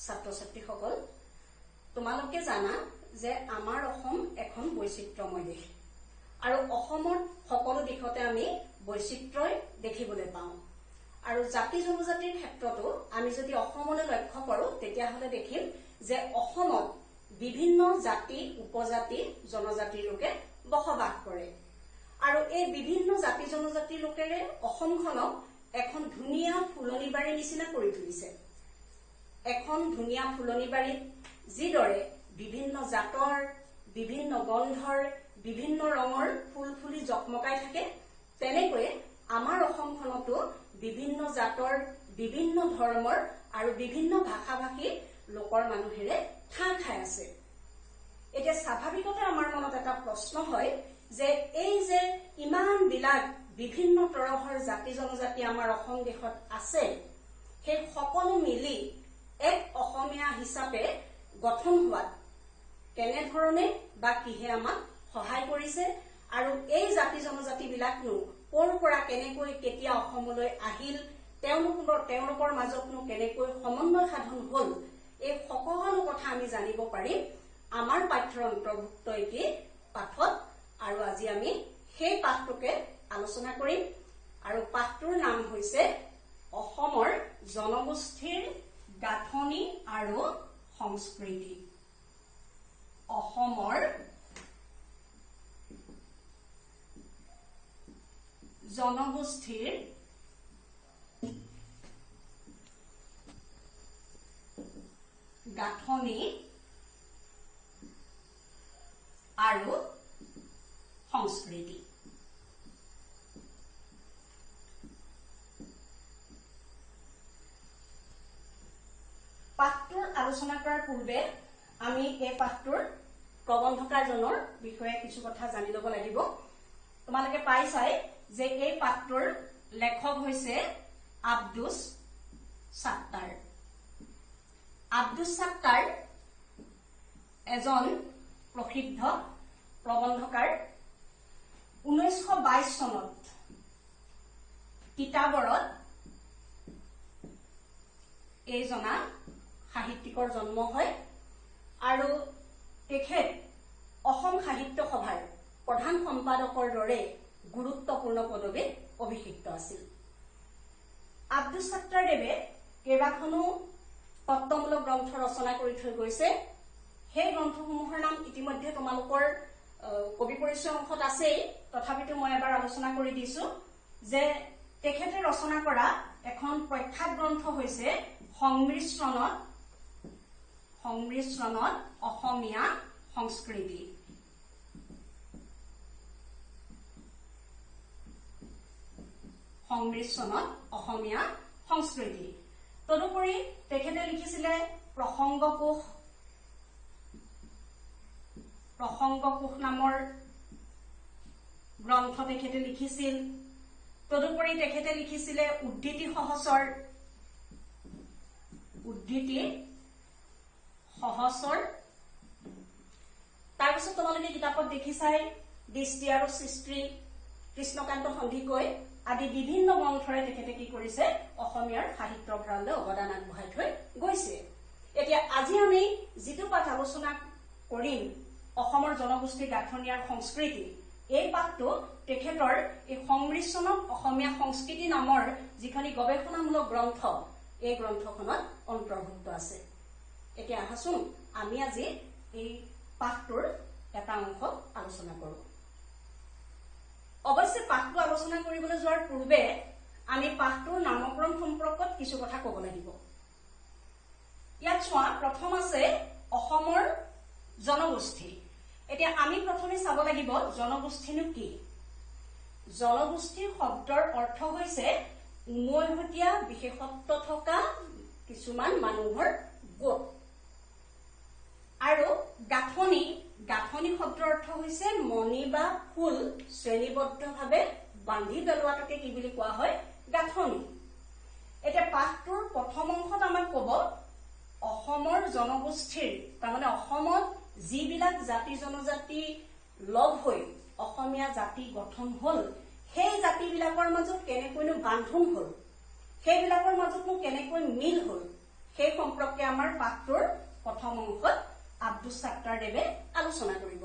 ছাত্ৰ ছাত্ৰীসকল, তোমালোকে জানা যে আমাৰ অসম এখন বৈচিত্ৰ্যময় দেশ আৰু অসমৰ সকলো দিশতে আমি বৈচিত্ৰ্য দেখিবলৈ পাওঁ। আৰু জাতি জনজাতিৰ ক্ষেত্ৰতো আমি যদি অসমলৈ লক্ষ্য কৰোঁ তেতিয়াহ'লে দেখিম যে অসমত বিভিন্ন জাতি উপজাতি জনজাতিৰ লোকে বসবাস কৰে আৰু এই বিভিন্ন জাতি জনজাতিৰ লোকেৰে অসমখনক এখন ধুনীয়া ফুলনিবাৰীৰ নিচিনা কৰি তুলিছে। এখন ধুনীয়া ফুলনিবাৰীত যিদৰে বিভিন্ন জাতৰ বিভিন্ন গন্ধৰ বিভিন্ন ৰঙৰ ফুল ফুলি জকমকাই থাকে, তেনেকৈ আমাৰ অসমখনতো বিভিন্ন জাতৰ বিভিন্ন ধৰ্মৰ আৰু বিভিন্ন ভাষা ভাষী লোকৰ মানুহেৰে ঠাঁ খাই আছে। এতিয়া স্বাভাৱিকতে আমাৰ মনত এটা প্ৰশ্ন হয় যে এই যে ইমান বিলাক বিভিন্ন তৰহৰ জাতি জনজাতি আমাৰ অসম দেশত আছে, সেই সকলো মিলি এক অসমীয়া হিচাপে গঠন হোৱাত কেনেধৰণে বা কিহে আমাক সহায় কৰিছে আৰু এই জাতি জনজাতি বিলাকনো ক'ৰ পৰা কেনেকৈ কেতিয়া অসমলৈ আহিল, তেওঁলোকৰ মাজতনো কেনেকৈ সমন্বয় সাধন হ'ল, এই সকলো কথা আমি জানিব পাৰিম আমাৰ পাঠ্যৰ অন্তৰ্ভুক্ত এটি পাঠত। আৰু আজি আমি সেই পাঠটোকে আলোচনা কৰিম আৰু পাঠটোৰ নাম হৈছে অসমৰ জনগোষ্ঠীৰ গাঁথনি আৰু সংস্কৃতি। অসমৰ জনগোষ্ঠীৰ গাঁথনি আৰু সংস্কৃতি। পাঠটোৰ আলোচনা কৰাৰ পূৰ্বে আমি এই পাঠটোৰ প্ৰবন্ধকাৰজনৰ বিষয়ে কিছু কথা জানি ল'ব লাগিব। তোমালোকে পাইছাই যে এই পাঠটোৰ লেখক হৈছে আব্দুছ ছাত্তাৰ। আব্দুছ ছাত্তাৰ এজন প্ৰসিদ্ধ প্ৰবন্ধকাৰ। 1922 চনত তিতাবৰত এইজনা সাহিত্যিকৰ জন্ম হয় আৰু তেখেত অসম সাহিত্য সভাৰ প্ৰধান সম্পাদকৰ দৰে গুৰুত্বপূৰ্ণ পদবীত অভিষিক্ত আছিল। আব্দুছ ছাত্তাৰদেৱে কেইবাখনো তত্ত্বমূলক গ্ৰন্থ ৰচনা কৰি থৈ গৈছে। সেই গ্ৰন্থসমূহৰ নাম ইতিমধ্যে তোমালোকৰ কবি পৰিচয় অংশত আছেই, তথাপিতো মই এবাৰ আলোচনা কৰি দিছো যে তেখেতে ৰচনা কৰা এখন প্ৰখ্যাত গ্ৰন্থ হৈছে সংমিশ্ৰণত অসমীয়া সংস্কৃতি। সংমিশ্ৰণত অসমীয়া সংস্কৃতি। তদুপৰি তেখেতে লিখিছিলে প্ৰসংগ কোষ নামৰ গ্ৰন্থ তেখেতে লিখিছিল। তদুপৰি তেখেতে লিখিছিলে উদ্ধৃতি সহচৰ। তাৰপিছত তোমালোকে কিতাপত দেখিছাই দৃষ্টি আৰু সৃষ্টি, কৃষ্ণকান্ত সন্দিকৈ আদি বিভিন্ন গ্ৰন্থৰে তেখেতে কি কৰিছে, অসমীয়াৰ সাহিত্য ভঁৰাললৈ অৱদান আগবঢ়াই থৈ গৈছে। এতিয়া আজি আমি যিটো পাঠ আলোচনা কৰিম, অসমৰ জনগোষ্ঠীৰ গাঁথনি আৰু সংস্কৃতি, এই পাঠটো তেখেতৰ এই সংমিশ্ৰণত অসমীয়া সংস্কৃতি নামৰ যিখন গৱেষণামূলক গ্ৰন্থ, এই গ্ৰন্থখনত অন্তৰ্ভুক্ত আছে। এতিয়া আহাচোন আমি আজি এই পাঠটোৰ এটা অংশ আলোচনা কৰোঁ। অৱশ্যে পাঠটো আলোচনা কৰিবলৈ যোৱাৰ পূৰ্বে আমি পাঠটোৰ নামকৰণ সম্পৰ্কত কিছু কথা ক'ব লাগিব। ইয়াত চোৱা, প্ৰথম আছে অসমৰ জনগোষ্ঠী। এতিয়া আমি প্ৰথমে চাব লাগিব জনগোষ্ঠীনো কি। জনগোষ্ঠী শব্দৰ অৰ্থ হৈছে উমৈহতীয়া বিশেষত্ব থকা কিছুমান মানুহৰ গোট। আৰু গাঁথনি শব্দৰ অৰ্থ হৈছে মণি বা ফুল শ্ৰেণীবদ্ধভাৱে বান্ধি পেলোৱাটোকে কি বুলি কোৱা হয়, গাঁথনি। এতিয়া পাঠটোৰ প্ৰথম অংশত আমাক ক'ব অসমৰ জনগোষ্ঠীৰ, তাৰমানে অসমত যিবিলাক জাতি জনজাতি লগ হৈ অসমীয়া জাতি গঠন হ'ল, সেই জাতিবিলাকৰ মাজত কেনেকৈনো বান্ধোন হ'ল, সেইবিলাকৰ মাজতনো কেনেকৈ মিল হ'ল, সেই সম্পৰ্কে আমাৰ পাঠটোৰ প্ৰথম অংশত আব্দুছ সাত্তাৰ দেৱে আলোচনা কৰিব।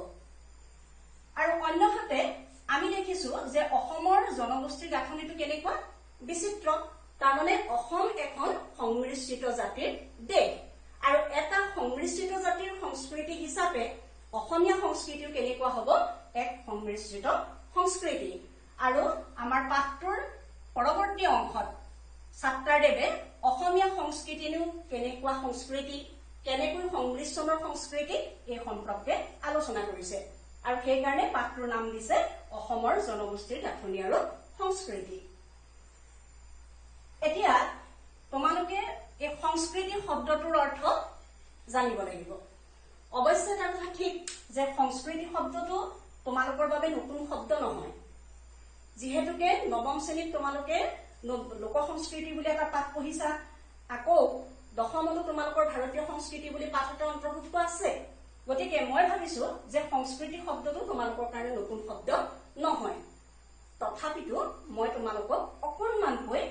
আৰু অন্যহাতে আমি দেখিছো যে অসমৰ জনগোষ্ঠীৰ গাঁথনিটো কেনেকুৱা বিচিত্ৰ। তাৰমানে অসম এখন সংমিশ্ৰিত জাতিৰ দেশ আৰু এটা সংমিশ্ৰিত জাতিৰ সংস্কৃতি হিচাপে অসমীয়া সংস্কৃতিও কেনেকুৱা হ'ব এক সংমিশ্ৰিত সংস্কৃতি। আৰু আমাৰ পাঠটোৰ পৰৱৰ্তী অংশত সাত্তাৰদেৱে অসমীয়া সংস্কৃতিনো কেনেকুৱা সংস্কৃতি, কেনেকৈ সংমিশ্ৰণৰ সংস্কৃতি এই সম্পৰ্কে আলোচনা কৰিছে। আৰু সেইকাৰণে পাঠটোৰ নাম দিছে অসমৰ জনগোষ্ঠীৰ গাঁথনি আৰু সংস্কৃতি। এতিয়া তোমালোকে এই সংস্কৃতি শব্দটোৰ অৰ্থ জানিব লাগিব। অৱশ্যে এটা কথা ঠিক যে সংস্কৃতি শব্দটো তোমালোকৰ বাবে নতুন শব্দ নহয়। যিহেতুকে নৱম শ্ৰেণীত তোমালোকে লোক সংস্কৃতি বুলি এটা পাঠ পঢ়িছা, আকৌ দশমতো তোমালোকৰ ভাৰতীয় সংস্কৃতি বুলি পাঠ এটা অন্তৰ্ভুক্ত আছে। গতিকে মই ভাবিছো যে সংস্কৃতি শব্দটো তোমালোকৰ কাৰণে নতুন শব্দ নহয়। তথাপিতো মই তোমালোকক অকণমানকৈ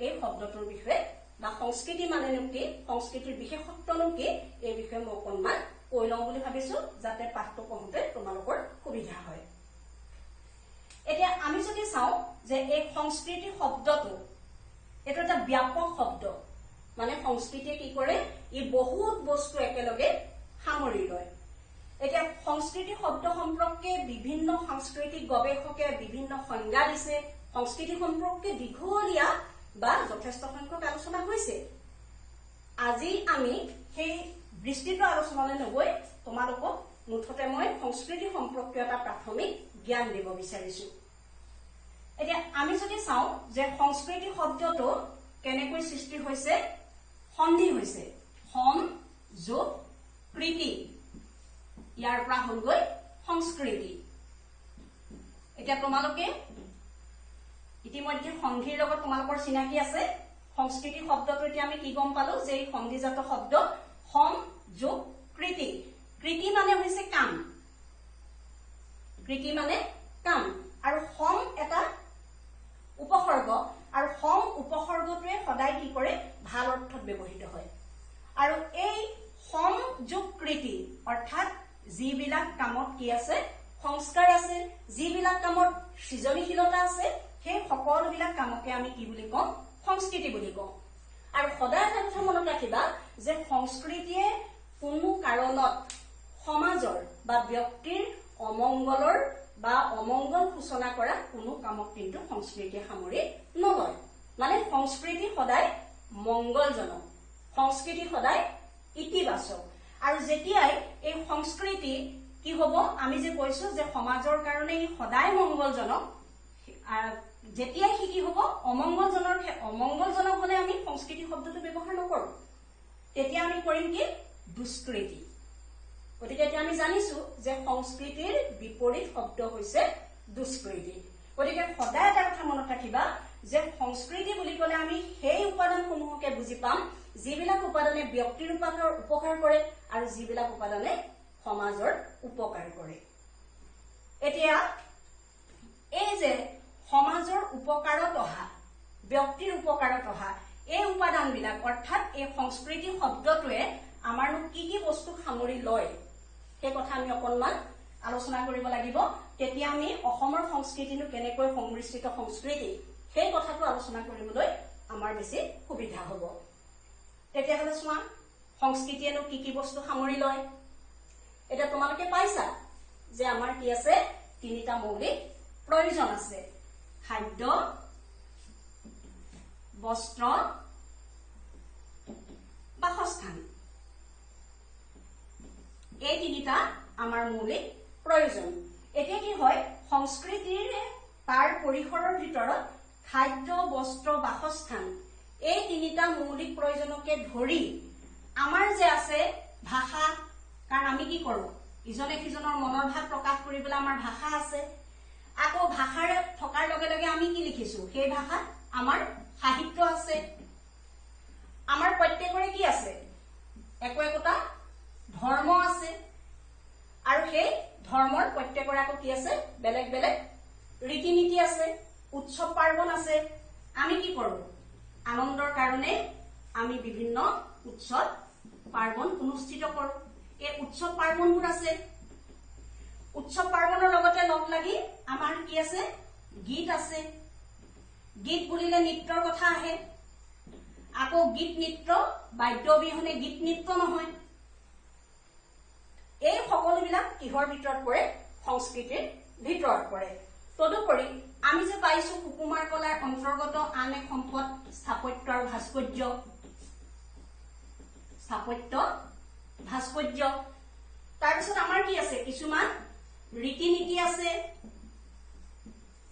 এই শব্দটোৰ বিষয়ে বা সংস্কৃতি মানেনো কি, সংস্কৃতিৰ বিশেষত্বনো কি এই বিষয়ে মই অকণমান কৈ লওঁ বুলি ভাবিছো, যাতে পাঠটো পঢ়োতে তোমালোকৰ সুবিধা হয়। এতিয়া আমি যদি চাওঁ যে এই সংস্কৃতি শব্দটো এইটো এটা ব্যাপক শব্দ। মানে সংস্কৃতিয়ে কি কৰে, ই বহুত বস্তু একেলগে সামৰি লয়। এতিয়া সংস্কৃতি শব্দ সম্পৰ্কে বিভিন্ন সাংস্কৃতিক গৱেষকে বিভিন্ন সংজ্ঞা দিছে। সংস্কৃতি সম্পৰ্কে দীঘলীয়া বা যথেষ্ট সংখ্যক আলোচনা হৈছে। আজি আমি সেই বিস্তৃত আলোচনালৈ নগৈ তোমালোকক মুঠতে মই সংস্কৃতি সম্পৰ্কীয় এটা প্ৰাথমিক জ্ঞান দিব বিচাৰিছো। এতিয়া আমি যদি চাওঁ যে সংস্কৃতি শব্দটো কেনেকৈ সৃষ্টি হৈছে, সন্ধি হৈছে সম যোগ কৃতি, ইয়াৰ পৰা হলগৈ সংস্কৃতি। এতিয়া তোমালোকে ইতিমধ্যে সন্ধিৰ লগত তোমালোকৰ চিনাকি আছে। সংস্কৃতি শব্দটো এতিয়া আমি কি গম পালো যে এই সন্ধিজাত শব্দ সম যোগ কৃতি। কৃতি মানে হৈছে কাম, কৃতি মানে কাম, আৰু সম এটা উপসৰ্গ, আৰু সম উপসৰ্গটোৱে সদায় কি কৰে ভাল অৰ্থত ব্যৱহৃত হয়। আৰু এই সম যোগ কৃতি অৰ্থাৎ যিবিলাক কামত কি আছে সংস্কাৰ আছে, যিবিলাক কামত সৃজনীশীলতা আছে, সেই সকলোবিলাক কামকে আমি কি বুলি কওঁ সংস্কৃতি বুলি কওঁ। আৰু সদায় এটা কথা মনত ৰাখিবা যে সংস্কৃতিয়ে কোনো কাৰণত সমাজৰ বা ব্যক্তিৰ অমংগলৰ বা অমংগল সূচনা কৰা কোনো কামক কিন্তু সংস্কৃতিয়ে সামৰি নলয়। মানে সংস্কৃতি সদায় মংগলজনক, সংস্কৃতি সদায় ইতিবাচক। আৰু যেতিয়াই এই সংস্কৃতি কি হব, আমি যে কৈছো যে সমাজৰ কাৰণে ই সদায় মংগলজনক, যেতিয়াই সি কি হব অমংগলজনক হলে আমি সংস্কৃতি শব্দটো ব্যৱহাৰ নকৰো, তেতিয়া আমি কৰিম কি দুষ্কৃতি। গতিকে এতিয়া আমি জানিছো যে সংস্কৃতিৰ বিপৰীত শব্দ হৈছে দুষ্কৃতি। গতিকে সদায় এটা কথা মনত ৰাখিবা যে সংস্কৃতি বুলি কলে আমি সেই উপাদানসমূহকে বুজি পাম যিবিলাক উপাদানে ব্যক্তিৰ উপকাৰ কৰে আৰু যিবিলাক উপাদানে সমাজৰ উপকাৰ কৰে। এতিয়া এই যে সমাজৰ উপকাৰত অহা, ব্যক্তিৰ উপকাৰত অহা এই উপাদানবিলাক অৰ্থাৎ এই সংস্কৃতি শব্দটোৱে আমাৰনো কি কি বস্তু সামৰি লয় সেই কথা আমি অকণমান আলোচনা কৰিব লাগিব। তেতিয়া আমি অসমৰ সংস্কৃতিনো কেনেকৈ সংমিশ্ৰিত সংস্কৃতি সেই কথাটো আলোচনা কৰিবলৈ আমাৰ বেছি সুবিধা হ'ব। তেতিয়াহ'লে চোৱা সংস্কৃতিয়েনো কি কি বস্তু সামৰি লয়। এতিয়া তোমালোকে পাইছা যে আমাৰ কি আছে তিনিটা মৌলিক প্ৰয়োজন আছে, খাদ্য, বস্ত্ৰ, বাসস্থান। এই তিনিটা আমাৰ মৌলিক প্ৰয়োজন। এতিয়া কি হয় সংস্কৃতিৰ তাৰ পৰিসৰৰ ভিতৰত খাদ্য, বস্ত্ৰ, বাসস্থান এই তিনিটা মৌলিক প্ৰয়োজনকে ধৰি আমাৰ যে আছে ভাষা, কাৰণ আমি কি কৰো ইজনে সিজনৰ মনৰ ভাৱ প্ৰকাশ কৰিবলৈ আমাৰ ভাষা আছে। আকৌ ভাষাৰে থকাৰ লগে লগে আমি কি লিখিছো, সেই ভাষাত আমাৰ সাহিত্য আছে। আমাৰ প্ৰত্যেকৰে কি আছে একোটা ধৰ্ম আছে, আৰু সেই ধৰ্মৰ প্ৰত্যেকৰে আকৌ কি আছে বেলেগ বেলেগ ৰীতি নীতি আছে, উৎসৱ পাৰ্বণ আছে। আমি কি কৰো আনন্দৰ কাৰণে আমি বিভিন্ন উৎসৱ পাৰ্বণ অনুষ্ঠিত কৰোঁ। এই উৎসৱ পাৰ্বণবোৰ আছে। উৎসৱ পাৰ্বণৰ লগতে লগ লাগি আমাৰ কি আছে? গীত আছে। গীত বুলিলে নৃত্যৰ কথা আহে। আকৌ গীত নৃত্য বাদ্য অবিহনে গীত নৃত্য নহয়। এই সকলোবিলাক কিহৰ ভিতৰত পৰে? সংস্কৃতিৰ ভিতৰত পৰে। তদুপৰি আমি যে পাইছো সুকুমাৰ কলাৰ অন্তৰ্গত আন এক সম্পদ স্থাপত্য আৰু ভাস্কৰ্য। স্থাপত্য ভাস্কৰ্য। তাৰপিছত আমাৰ কি আছে? কিছুমান ৰীতি নীতি আছে।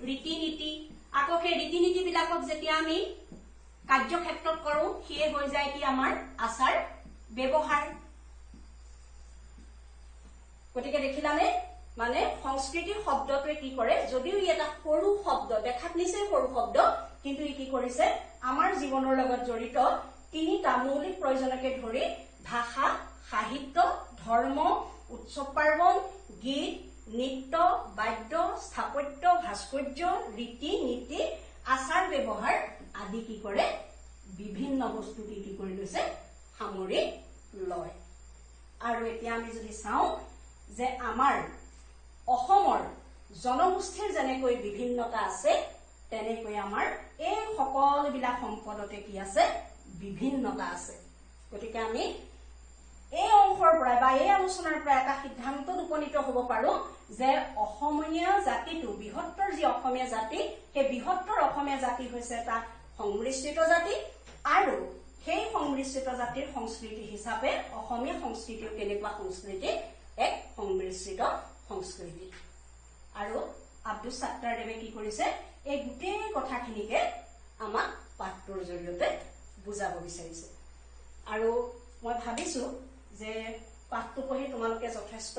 ৰীতি নীতি, আকৌ সেই ৰীতি নীতি বিলাকক যেতিয়া আমি কাৰ্যক্ষেত্ৰত কৰো সিয়ে হৈ যায় কি? আমাৰ আচাৰ ব্যৱহাৰ। গতিকে দেখিলানে, মানে সংস্কৃতি শব্দটোৱে কি কৰে? যদিও ই এটা সৰু শব্দ, দেখাত নিশ্চয় সৰু শব্দ, কিন্তু ই কি কৰিছে? আমাৰ জীৱনৰ লগত জড়িত তিনিটা মৌলিক প্ৰয়োজনকে ধৰি ভাষা, সাহিত্য, ধৰ্ম, উৎসৱ পাৰ্বণ, গীত, নৃত্য, বাদ্য, স্থাপত্য, ভাস্কৰ্য, ৰীতি নীতি, আচাৰ ব্যৱহাৰ আদি কি কৰে? বিভিন্ন বস্তু কি কৰি লৈছে? সামৰি লয়। আৰু এতিয়া আমি যদি চাওঁ যে আমাৰ অসমৰ জনগোষ্ঠীৰ যেনেকৈ বিভিন্নতা আছে, তেনেকৈ আমাৰ এই সকলোবিলাক সম্পদতে কি আছে? বিভিন্নতা আছে। গতিকে আমি এই অংশৰ পৰা বা এই আলোচনাৰ পৰা এটা সিদ্ধান্তত উপনীত হ'ব পাৰো যে অসমীয়া জাতিটো, বৃহত্তৰ যি অসমীয়া জাতি, সেই বৃহত্তৰ অসমীয়া জাতি হৈছে এটা সংমিশ্ৰিত জাতি, আৰু সেই সংমিশ্ৰিত জাতিৰ সংস্কৃতি হিচাপে অসমীয়া সংস্কৃতিও কেনেকুৱা সংস্কৃতি? এক সংমিশ্ৰিত সংস্কৃতি। আৰু আব্দুছ ছাত্তাৰদেৱে কি কৰিছে? এই গোটেই কথাখিনিকে আমাক পাঠটোৰ জৰিয়তে বুজাব বিচাৰিছে। আৰু মই ভাবিছো যে পাঠটো পঢ়ি তোমালোকে যথেষ্ট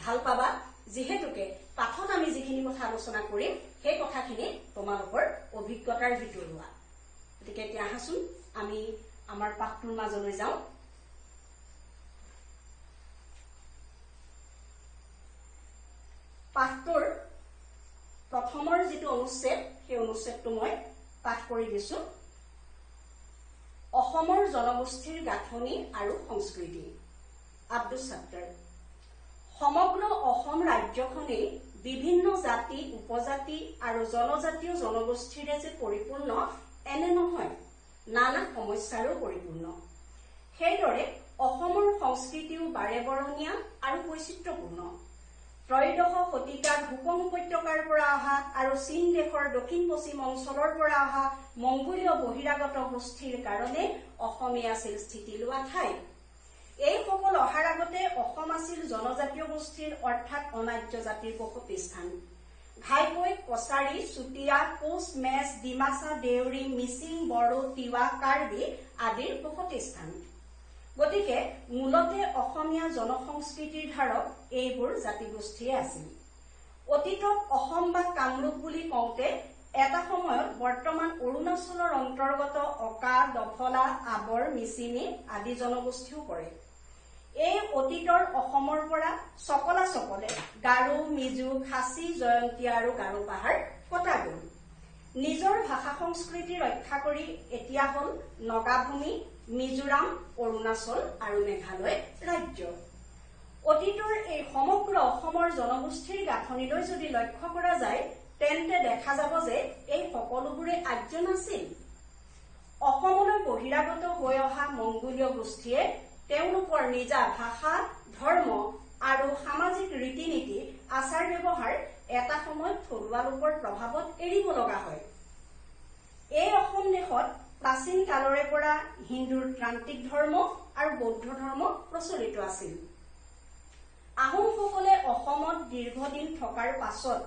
ভাল পাবা, যিহেতুকে পাঠত আমি যিখিনি কথা আলোচনা কৰিম সেই কথাখিনি তোমালোকৰ অভিজ্ঞতাৰ ভিতৰুৱা। গতিকে এতিয়া আহাচোন আমি আমাৰ পাঠটোৰ মাজলৈ যাওঁ। পাঠটোৰ প্ৰথমৰ যিটো অনুচ্ছেদ, সেই অনুচ্ছেদটো মই পাঠ কৰি দিছো। অসমৰ জনগোষ্ঠীৰ গাঁথনি আৰু সংস্কৃতি। আব্দুছ ছাত্তাৰ। সমগ্ৰ অসম ৰাজ্যখনেই বিভিন্ন জাতি, উপজাতি আৰু জনজাতীয় জনগোষ্ঠীৰে যে পৰিপূৰ্ণ এনে নহয়, নানা সমস্যাৰো পৰিপূৰ্ণ। সেইদৰে অসমৰ সংস্কৃতিও বাৰেবৰণীয়া আৰু বৈচিত্ৰ্যপূৰ্ণ। ত্ৰয়োদশ শতিকাত হুকং উপত্যকাৰ পৰা অহা আৰু চীন দেশৰ দক্ষিণ পশ্চিম অঞ্চলৰ পৰা অহা মংগোলীয় বহিৰাগত গোষ্ঠীৰ কাৰণে অসমীয়া আছিল স্থিতি লোৱা ঠাই। এইসকল অহাৰ আগতে অসম আছিল জনজাতীয় গোষ্ঠীৰ অৰ্থাৎ অনাৰ্য জাতিৰ বসতি স্থান। ঘাইকৈ, কছাৰী, চুতীয়া, কোচ, মেচ, ডিমাচা, দেউৰী, মিচিং, বড়ো, তিৱা, কাৰ্বি আদিৰ বসতি স্থান। গতিকে মূলতে অসমীয়া জনসংস্কৃতিৰ ধাৰক এইবোৰ জাতিগোষ্ঠীয়ে আছিল। অতীতত অসম বা কামৰূপ বুলি কওঁতে এটা সময়ত বৰ্তমান অৰুণাচলৰ অন্তৰ্গত অকা, দফলা, আবৰ, মিচিমি আদি জনগোষ্ঠীও পৰে। এই অতীতৰ অসমৰ পৰা চকলা চকলে গাৰো, মিজু, খাচী, জয়ন্তী আৰু গাৰো পাহাৰ কটা গ'ল। নিজৰ ভাষা সংস্কৃতি ৰক্ষা কৰি এতিয়া হ'ল নগাভূমি, মিজোৰাম, অৰুণাচল আৰু মেঘালয় ৰাজ্য। অতীতৰ এই সমগ্ৰ অসমৰ জনগোষ্ঠীৰ গাঁথনিলৈ যদি লক্ষ্য কৰা যায়, তেন্তে দেখা যাব যে এই সকলোবোৰে আৰ্য নাছিল। অসমলৈ বহিৰাগত হৈ অহা মংগোলীয় গোষ্ঠীয়ে তেওঁলোকৰ নিজা ভাষা, ধৰ্ম আৰু সামাজিক ৰীতি নীতি, আচাৰ ব্যৱহাৰ এটা সময়ত থলুৱা লোকৰ প্ৰভাৱত এৰিব লগা হয়। এই অসম দেশত প্ৰাচীন কালৰে পৰা হিন্দুৰ ত্ৰান্তিক ধৰ্ম আৰু বৌদ্ধ ধৰ্ম প্ৰচলিত আছিল। আহোমসকলে অসমত দীৰ্ঘদিন থকাৰ পাছত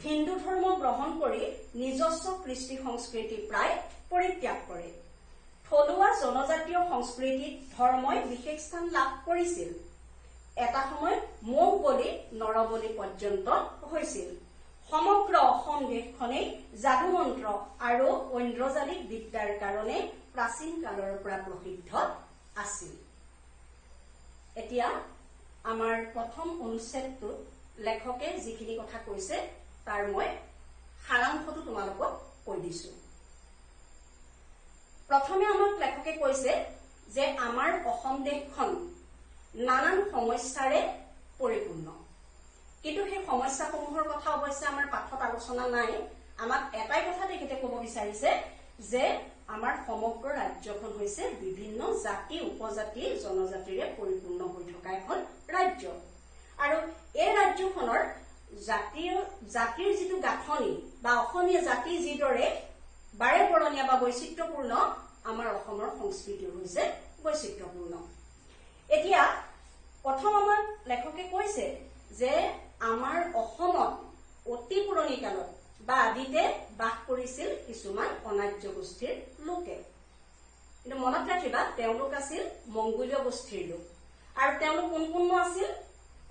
হিন্দু ধৰ্ম গ্ৰহণ কৰি নিজস্ব কৃষ্টি সংস্কৃতি প্ৰায় পৰিত্যাগ কৰে। থলুৱা জনজাতীয় সংস্কৃতিত ধৰ্মই বিশেষ স্থান লাভ কৰিছিল। এটা সময়ত মৌ বলি, নৰবলি পৰ্যন্ত হৈছিল। সমগ্ৰ অসম দেশখনেই যাদুমন্ত্ৰ আৰু ঐন্দ্ৰজালিক বিদ্যাৰ কাৰণে প্ৰাচীন কালৰ পৰা প্ৰসিদ্ধ আছিল। এতিয়া আমাৰ প্ৰথম অনুচ্ছেদটোত লেখকে যিখিনি কথা কৈছে তাৰ মই সাৰাংশটো তোমালোকক কৈ দিছো। প্ৰথমে আমাক লেখকে কৈছে যে আমাৰ অসম দেশখন নানান সমস্যাৰে পৰিপূৰ্ণ, কিন্তু সেই সমস্যাসমূহৰ কথা অৱশ্যে আমাৰ পাঠত আলোচনা নাই। আমাক এটাই কথা তেখেতে ক'ব বিচাৰিছে যে আমাৰ সমগ্ৰ ৰাজ্যখন হৈছে বিভিন্ন জাতি উপজাতি জনজাতিৰে পৰিপূৰ্ণ হৈ থকা এখন ৰাজ্য, আৰু এই ৰাজ্যখনৰ জাতিৰ যিটো গাঁথনি বা অসমীয়া জাতি যিদৰে বাৰে বৰণীয়া বা বৈচিত্ৰ্যপূৰ্ণ, আমাৰ অসমৰ সংস্কৃতি হৈছে বৈচিত্ৰ্যপূৰ্ণ। এতিয়া প্ৰথম আমাক লেখকে কৈছে যে আমাৰ অসমত অতি পুৰণি কালত বা আদিতে বাস কৰিছিল কিছুমান অনাৰ্য গোষ্ঠীৰ লোকে, কিন্তু মনত ৰাখিবা তেওঁলোক আছিল মংগোলীয় গোষ্ঠীৰ লোক, আৰু তেওঁলোক কোন কোন আছিল?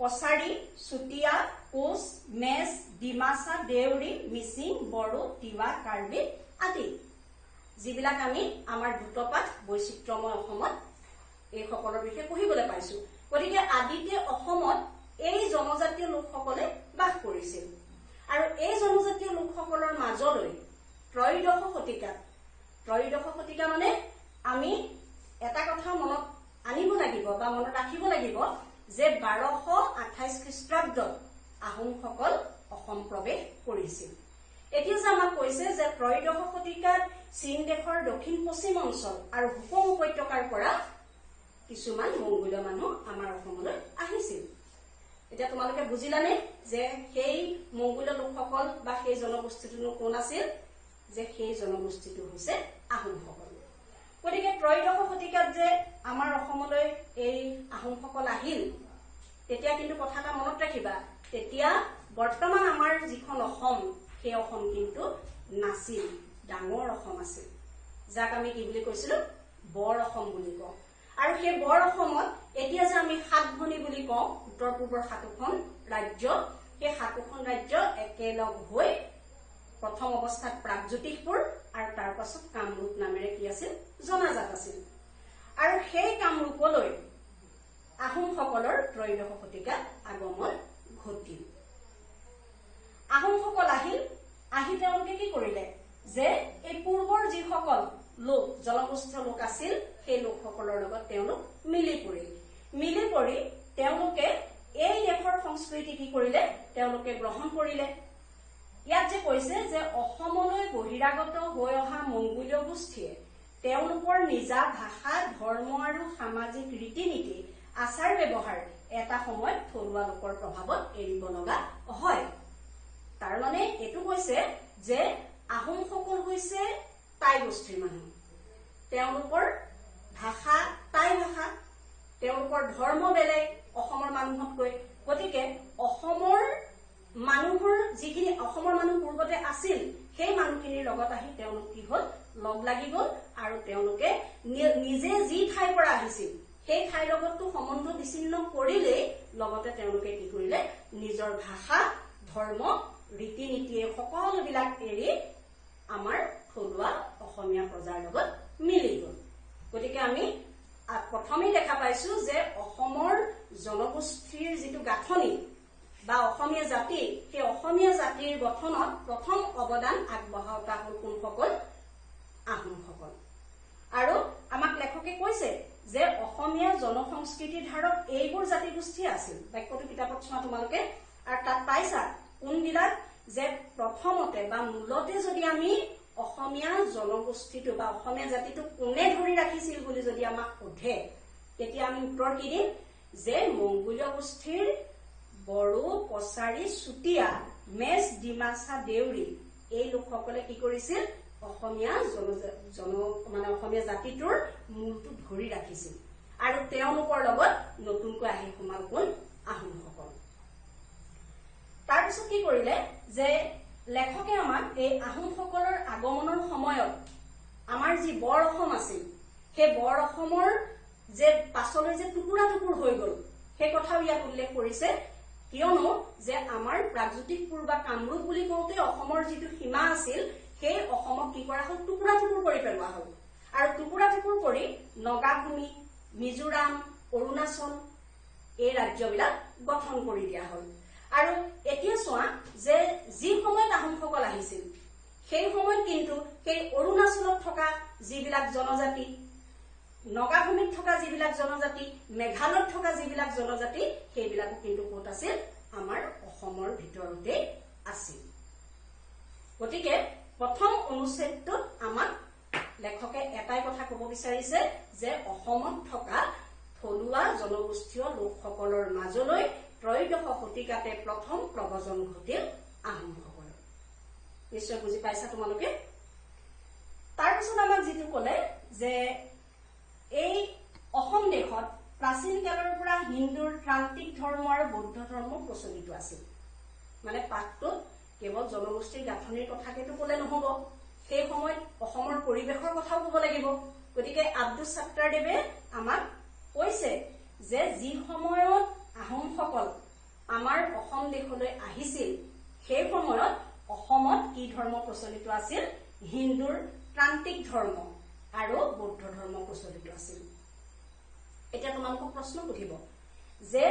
কছাৰী, চুতীয়া, কোচ, মেচ, ডিমাচা, দেউৰী, মিচিং, বড়ো, তিৱা, কাৰ্বি আদি, যিবিলাক আমি আমাৰ দ্ৰুতপাঠ বৈচিত্ৰ্যময় অসমত এইসকলৰ বিষয়ে পঢ়িবলৈ পাইছো। গতিকে আদিতে অসমত এই জনজাতীয় লোকসকলে বাস কৰিছিল, আৰু এই জনজাতীয় লোকসকলৰ মাজলৈ ত্ৰয়োদশ শতিকা মানে আমি এটা কথা মনত আনিব লাগিব বা মনত ৰাখিব লাগিব যে 1228 খ্ৰীষ্টাব্দত আহোমসকল অসম প্ৰৱেশ কৰিছিল। এতিয়া যে আমাক কৈছে যে ত্ৰয়োদশ শতিকাত চীন দেশৰ দক্ষিণ পশ্চিম অঞ্চল আৰু হুকম উপত্যকাৰ পৰা কিছুমান মংগোলীয় মানুহ আমাৰ অসমলৈ আহিছিল। এতিয়া তোমালোকে বুজিলানে যে সেই মংগোলীয় লোকসকল বা সেই জনগোষ্ঠীটো কোন আছিল? যে সেই জনগোষ্ঠীটো হৈছে আহোমসকল। গতিকে ত্ৰয়োদশ শতিকাত যে আমাৰ অসমলৈ এই আহোমসকল আহিল, তেতিয়া কিন্তু কথা এটা মনত ৰাখিবা, তেতিয়া বৰ্তমান আমাৰ যিখন অসম সেই অসম কিন্তু নাছিল, ডাঙৰ অসম আছিল, যাক আমি কি বুলি কৈছিলো? বৰ অসম বুলি কওঁ। আৰু সেই বৰ অসমত এতিয়া যে আমি সাতভনী বুলি কওঁ, উত্তৰ পূবৰ সাতোখন ৰাজ্য, সেই সাতোখন ৰাজ্য একেলগ হৈ প্ৰথম অৱস্থাত প্ৰাগজ্যোতিষপুৰ আৰু তাৰ পাছত কামৰূপ নামেৰে কি আছিল? জনাজাত আছিল। আৰু সেই কামৰূপলৈ আহোমসকলৰ ত্ৰয়োদশ শতিকাত আগমন ঘটিল। আহোমসকল আহি তেওঁলোকে কি কৰিলে? যে এই পূৰ্বৰ যিসকল লোক জনগোষ্ঠীয় লোক আছিল সেই লোকসকলৰ লগত তেওঁলোক মিলি পৰি তেওঁলোকে এই দেশৰ সংস্কৃতি কি কৰিলে? তেওঁলোকে গ্ৰহণ কৰিলে। ইয়াত যে কৈছে যে অসমলৈ বহিৰাগত হৈ অহা মংগোলীয় গোষ্ঠীয়ে তেওঁলোকৰ নিজা ভাষা, ধৰ্ম আৰু সামাজিক ৰীতি নীতি, আচাৰ ব্যৱহাৰ এটা সময়ত থলুৱা লোকৰ প্ৰভাৱত এৰিব লগা হয়। তাৰ মানে এইটো কৈছে যে আহোমসকল হৈছে টাই গোষ্ঠীৰ মানুহ, তেওঁলোকৰ ভাষা টাই ভাষা, তেওঁলোকৰ ধৰ্ম বেলেগ অসমৰ মানুহতকৈ। গতিকে অসমৰ মানুহৰ যিখিনি অসমৰ মানুহ পূৰ্বতে আছিল সেই মানুহখিনিৰ লগত আহি তেওঁলোক কি হ'ল? লগ লাগি গ'ল, আৰু তেওঁলোকে নিজে যি ঠাইৰ পৰা আহিছিল সেই ঠাইৰ লগততো সম্বন্ধ বিচ্ছিন্ন কৰিলেই লগতে তেওঁলোকে কি কৰিলে? নিজৰ ভাষা, ধৰ্ম, ৰীতি নীতি সকলোবিলাক এৰি আমাৰ থলুৱা অসমীয়া প্ৰজাৰ লগত মিলি গ'ল। গতিকে আমি প্ৰথমেই দেখা পাইছো যে অসমৰ জনগোষ্ঠীৰ যিটো গাঁথনি বা অসমীয়া জাতি, সেই অসমীয়া জাতিৰ গঠনত প্ৰথম অৱদান আগবঢ়াওঁতা হ'ল কোনসকল? আহোমসকল। আৰু আমাক লেখকে কৈছে যে অসমীয়া জনসংস্কৃতিৰ ধাৰক এইবোৰ জাতিগোষ্ঠী আছিল। বাক্যটো কিতাপত চোৱা তোমালোকে, আৰু তাত পাইছা কোনবিলাক? যে প্ৰথমতে বা মূলতে যদি আমি অসমীয়া জনগোষ্ঠীটো বা অসমীয়া জাতিটো কোনে ধৰি ৰাখিছিল বুলি যদি আমাক সোধে, তেতিয়া আমি উত্তৰ কি দিম? যে মংগোলীয় গোষ্ঠীৰ বড়ো, কছাৰী, চুতীয়া, মেচ, ডিমাচা, দেউৰী এই লোকসকলে কি কৰিছিল? অসমীয়া অসমীয়া জাতিটোৰ মূলটো ধৰি ৰাখিছিল, আৰু তেওঁলোকৰ লগত নতুনকৈ আহি সোমাল কোন? আহোমসকল। তাৰপিছত কি কৰিলে? যে লেখকে আমাক এই আহোমসকলৰ আগমনৰ সময়ত আমাৰ যি বৰ অসম আছিল, সেই বৰ অসমৰ যে পাছলৈ যে টুকুৰা টুকুৰ হৈ গ'ল সেই কথাও ইয়াত উল্লেখ কৰিছে। কিয়নো যে আমাৰ প্ৰাগজ্যোতিষপুৰ বা কামৰূপ বুলি কওঁতে অসমৰ যিটো সীমা আছিল সেই অসমক কি কৰা হ'ল? টুকুৰা টুকুৰ কৰি পেলোৱা হ'ল, আৰু টুকুৰা টুকুৰ কৰি নগাভূমি, মিজোৰাম, অৰুণাচল এই ৰাজ্যবিলাক গঠন কৰি দিয়া হ'ল। আৰু এতিয়া চোৱা যে যি সময়ত আহোমসকল আহিছিল সেই সময়ত কিন্তু সেই অৰুণাচলত থকা যিবিলাক জনজাতি নগাভূমিত থকা যিবিলাক জনজাতি, মেঘালয়ত থকা যিবিলাক জনজাতি, সেইবিলাকো কিন্তু ক'ত আছিল? আমাৰ অসমৰ ভিতৰতে আছিল। গতিকে প্ৰথম অনুচ্ছেদটোত আমাক লেখকে এটাই কথা ক'ব বিচাৰিছে যে অসমত থকা থলুৱা জনগোষ্ঠীয় লোকসকলৰ মাজলৈ ত্ৰয়োদশ শতিকাতে প্ৰথম প্ৰব্ৰজন ঘটিল আহোমসকলৰ। নিশ্চয় বুজি পাইছা তোমালোকে? তাৰপিছত আমাক যিটো ক'লে যে এই অসম দেশত প্ৰাচীন কালৰ পৰা হিন্দুৰ ত্ৰান্তিক ধৰ্ম আৰু বৌদ্ধ ধৰ্ম প্ৰচলিত আছিল। মানে পাঠটোত কেৱল জনগোষ্ঠীৰ গাঁথনিৰ কথাকেতো ক'লে নহ'ব, সেই সময়ত অসমৰ পৰিৱেশৰ কথাও ক'ব লাগিব। গতিকে আব্দুছ ছাত্তাৰদেৱে আমাক কৈছে যে যি সময়ত আহোমসকল আমাৰ অসম দেশলৈ আহিছিল, সেই সময়ত অসমত কি ধৰ্ম প্ৰচলিত আছিল? হিন্দুৰ ত্ৰান্তিক ধৰ্ম আৰু বৌদ্ধ ধৰ্ম প্ৰচলিত আছিল। এতিয়া তোমালোকক প্ৰশ্ন সুধিব যে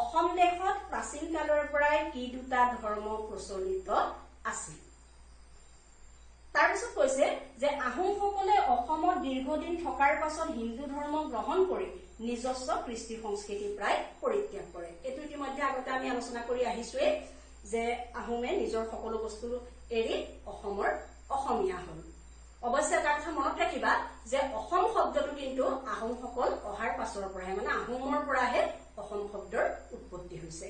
অসম দেশত প্ৰাচীন কালৰ পৰাই কি দুটা ধৰ্ম প্ৰচলিত আছিল? তাৰপিছত কৈছে যে আহোমসকলে অসমত দীৰ্ঘদিন থকাৰ পাছত হিন্দু ধৰ্ম গ্ৰহণ কৰি নিজস্ব কৃষ্টি সংস্কৃতি প্ৰায় পৰিত্যাগ কৰে। এইটো ইতিমধ্যে আগতে আমি আলোচনা কৰি আহিছোৱে যে আহোমে নিজৰ সকলো বস্তু এৰি অসমৰ অসমীয়া হ'ল। অৱশ্যে এটা কথা মনত ৰাখিবা যে অসম শব্দটো কিন্তু আহোমসকল অহাৰ পাছৰ পৰাহে, মানে আহোমৰ পৰাহে অসম শব্দৰ উৎপত্তি হৈছে।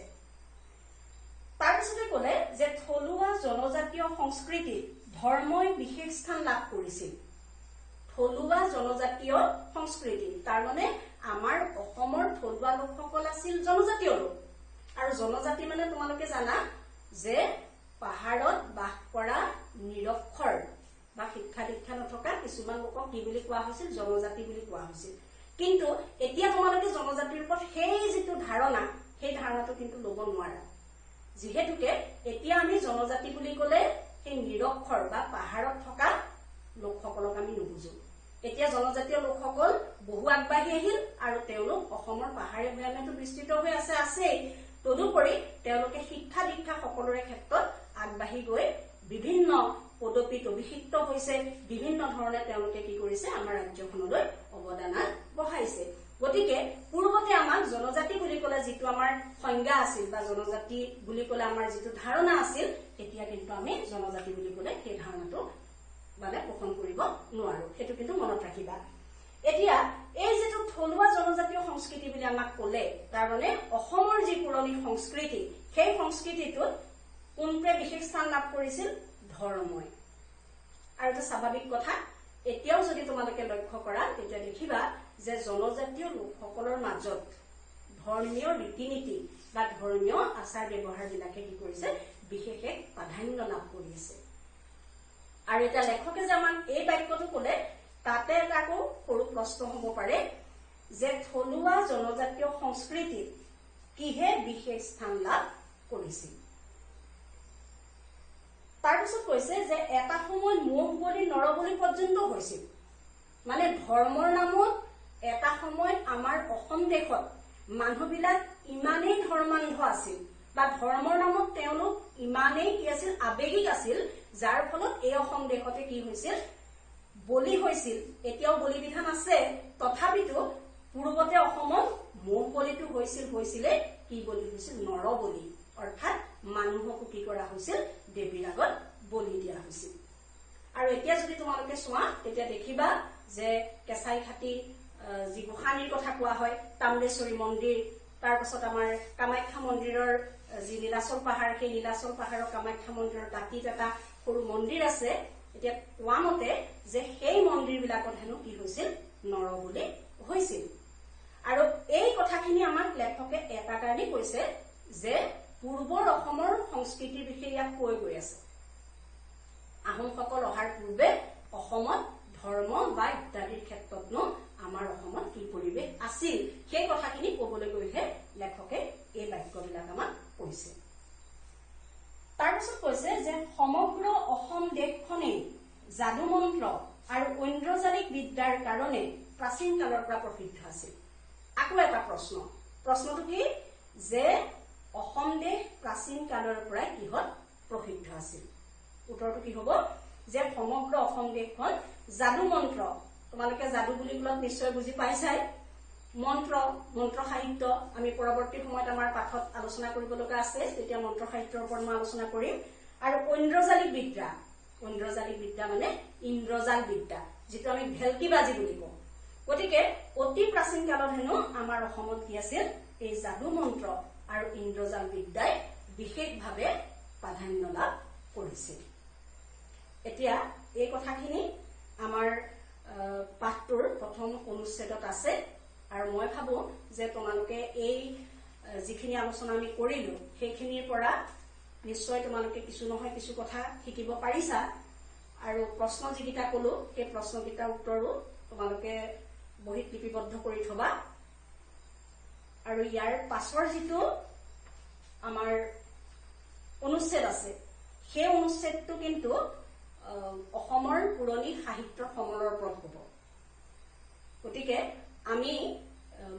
তাৰপিছতে ক'লে যে থলুৱা জনজাতীয় সংস্কৃতিত ধৰ্মই বিশেষ স্থান লাভ কৰিছিল। থলুৱা জনজাতীয় সংস্কৃতি তাৰমানে আমাৰ অসমৰ থলুৱা লোকসকল আছিল জনজাতীয় লোক। আৰু জনজাতি মানে তোমালোকে জানা যে পাহাৰত বাস কৰা নিৰক্ষৰ বা শিক্ষা দীক্ষা নথকা কিছুমান লোকক কি বুলি কোৱা হৈছিল? জনজাতি বুলি কোৱা হৈছিল। কিন্তু এতিয়া তোমালোকে জনজাতিৰ ওপৰত সেই যিটো ধাৰণা, সেই ধাৰণাটো কিন্তু ল'ব নোৱাৰা। যিহেতুকে এতিয়া আমি জনজাতি বুলি ক'লে সেই নিৰক্ষৰ বা পাহাৰত থকা লোকসকলক আমি নুবুজো। এতিয়া জনজাতীয় লোকসকল বহু আগবাঢ়ি আহিল আৰু তেওঁলোক অসমৰ পাহাৰে ভৈয়ামেতো বিস্তৃত হৈ আছেই। তদুপৰি তেওঁলোকে শিক্ষা দীক্ষা সকলোৰে ক্ষেত্ৰত আগবাঢ়ি গৈ বিভিন্ন পদবীত অভিষিক্ত হৈছে, বিভিন্ন ধৰণে তেওঁলোকে কি কৰিছে? আমাৰ ৰাজ্যখনলৈ অৱদান বঢ়াইছে। গতিকে পূৰ্বতে আমাক জনজাতি বুলি ক'লে যিটো আমাৰ সংজ্ঞা আছিল বা জনজাতি বুলি ক'লে আমাৰ যিটো ধাৰণা আছিল, এতিয়া কিন্তু আমি জনজাতি বুলি ক'লে সেই ধাৰণাটো মানে পোষণ কৰিব নোৱাৰো। সেইটো কিন্তু মনত ৰাখিবা। এতিয়া এই যিটো থলুৱা জনজাতীয় সংস্কৃতি বুলি আমাক ক'লে, তাৰমানে অসমৰ যি পুৰণি সংস্কৃতি, সেই সংস্কৃতিটোত কোনটোৱে বিশেষ স্থান লাভ কৰিছিল? ধৰ্মই। আৰু এটা স্বাভাৱিক কথা, এতিয়াও যদি তোমালোকে লক্ষ্য কৰা তেতিয়া দেখিবা যে জনজাতীয় লোকসকলৰ মাজত ধৰ্মীয় ৰীতি নীতি বা ধৰ্মীয় আচাৰ ব্যৱহাৰ বিলাকে কি কৰিছে? বিশেষ এক প্ৰাধান্য লাভ কৰি আছে। আৰু এতিয়া লেখকে যে আমাক এই বাক্যটো ক'লে, তাতে এটা আকৌ সৰু প্ৰশ্ন হ'ব পাৰে যে থলুৱা জনজাতীয় সংস্কৃতিত কিহে বিশেষ স্থান লাভ কৰিছিল? তাৰপিছত কৈছে যে এটা সময়ত মহ বলি নৰবলি পৰ্যন্ত হৈছিল। মানে ধৰ্মৰ নামত এটা সময়ত আমাৰ অসম দেশত মানুহবিলাক ইমানেই ধৰ্মান্ধ আছিল বা ধৰ্মৰ নামত তেওঁলোক ইমানেই কি আছিল? আৱেগিক আছিল, যাৰ ফলত এই অসম দেশতে কি হৈছিল? বলি হৈছিল। এতিয়াও বলি বিধান আছে, তথাপিতো পূৰ্বতে অসমত মহ বলিটো হৈছিলে কি বলি হৈছিল? নৰবলি। অৰ্থাৎ মানুহকো কি কৰা হৈছিল? দেৱীৰ আগত বলি দিয়া হৈছিল। আৰু এতিয়া যদি তোমালোকে চোৱা তেতিয়া দেখিবা যে কেঁচাই খাটি যি গোসানীৰ কথা কোৱা হয়, তামৰেশ্বৰী মন্দিৰ, তাৰপাছত আমাৰ কামাখ্যা মন্দিৰৰ যি নীলাচল পাহাৰ, সেই নীলাচল পাহাৰৰ কামাখ্যা মন্দিৰৰ দাঁতিত এটা সৰু মন্দিৰ আছে। এতিয়া কোৱা মতে যে সেই মন্দিৰবিলাকত হেনো কি হৈছিল? নৰবলি হৈছিল। আৰু এই কথাখিনি আমাক লেখকে এটা কাৰণেই কৈছে যে পূৰ্বৰ অসমৰ সংস্কৃতিৰ বিষয়ে ইয়াক কৈ গৈ আছে। আহোমসকল অহাৰ পূৰ্বে অসমত ধৰ্ম বা ইত্যাদিৰ ক্ষেত্ৰতনো আমাৰ অসমত কি পৰিৱেশ আছিল, সেই কথাখিনি ক'বলৈ গৈহে লেখকে এই বাক্যবিলাক আমাক কৈছে। তাৰপিছত কৈছে যে সমগ্ৰ অসম দেশখনেই যাদু মন্ত্ৰ আৰু ঐন্দ্ৰজালিক বিদ্যাৰ কাৰণে প্ৰাচীন কালৰ পৰা প্ৰসিদ্ধ আছিল। আকৌ এটা প্ৰশ্নটো কি? যে অসম দেশ প্ৰাচীন কালৰ পৰাই কিহত প্ৰসিদ্ধ আছিল? উত্তৰটো কি হ'ব? যে সমগ্ৰ অসম দেশখন যাদু মন্ত্ৰ তোমালোকে যাদু বুলি কোৱাত নিশ্চয় বুজি পাইছাই। মন্ত্ৰ সাহিত্য আমি পৰৱৰ্তী সময়ত আমাৰ পাঠত আলোচনা কৰিব লগা আছে, তেতিয়া মন্ত্ৰ সাহিত্যৰ ওপৰত মই আলোচনা কৰিম। আৰু ঐন্দ্ৰজালিক বিদ্যা মানে ইন্দ্ৰজাল বিদ্যা, যিটো আমি ভেলকিবাজি বুলি কওঁ। গতিকে অতি প্ৰাচীন কালত হেনো আমাৰ অসমত কি আছিল, এই যাদু মন্ত্ৰ আৰু ইন্দ্ৰজাল বিদ্যাই বিশেষভাৱে প্ৰাধান্য লাভ কৰিছিল। এতিয়া এই কথাখিনি আমাৰ পাঠটোৰ প্ৰথম অনুচ্ছেদত আছে, আৰু মই ভাবো যে তোমালোকে এই যিখিনি আলোচনা আমি কৰিলো সেইখিনিৰ পৰা নিশ্চয় তোমালোকে কিছু নহয় কিছু কথা শিকিব পাৰিছা। আৰু প্ৰশ্ন যিকেইটা কলো সেই প্ৰশ্নকেইটাৰ উত্তৰো তোমালোকে বহীত লিপিবদ্ধ কৰি থবা। আৰু ইয়াৰ পাছৰ যিটো আমাৰ অনুচ্ছেদ আছে সেই অনুচ্ছেদটো কিন্তু অসমৰ পুৰণি সাহিত্যৰ সমলৰ ওপৰত হ'ব। গতিকে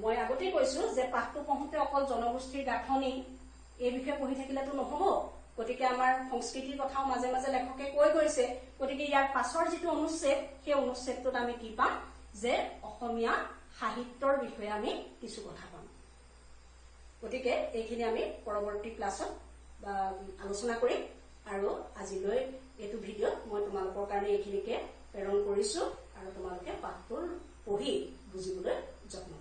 মই আগতেই কৈছো যে পাঠটো পঢ়োতে অকল জনগোষ্ঠীৰ গাঁথনি এই বিষয়ে পঢ়ি থাকিলেতো নহব। গতিকে আমাৰ সংস্কৃতিৰ কথাও মাজে মাজে লেখকে কৈ গৈছে। গতিকে ইয়াৰ পাছৰ যিটো অনুচ্ছেদ সেই অনুচ্ছেদটোত আমি কি পাম, যে অসমীয়া সাহিত্যৰ বিষয়ে আমি কিছু কথা পাম। গতিকে এইখিনি আমি পৰৱৰ্তী ক্লাছত আলোচনা কৰিম। আৰু আজিলৈ এইটো ভিডিঅ'ত মই তোমালোকৰ কাৰণে এইখিনিকে প্ৰেৰণ কৰিছো, আৰু তোমালোকে পাঠটো পঢ়ি বুজিবলৈ যত্ন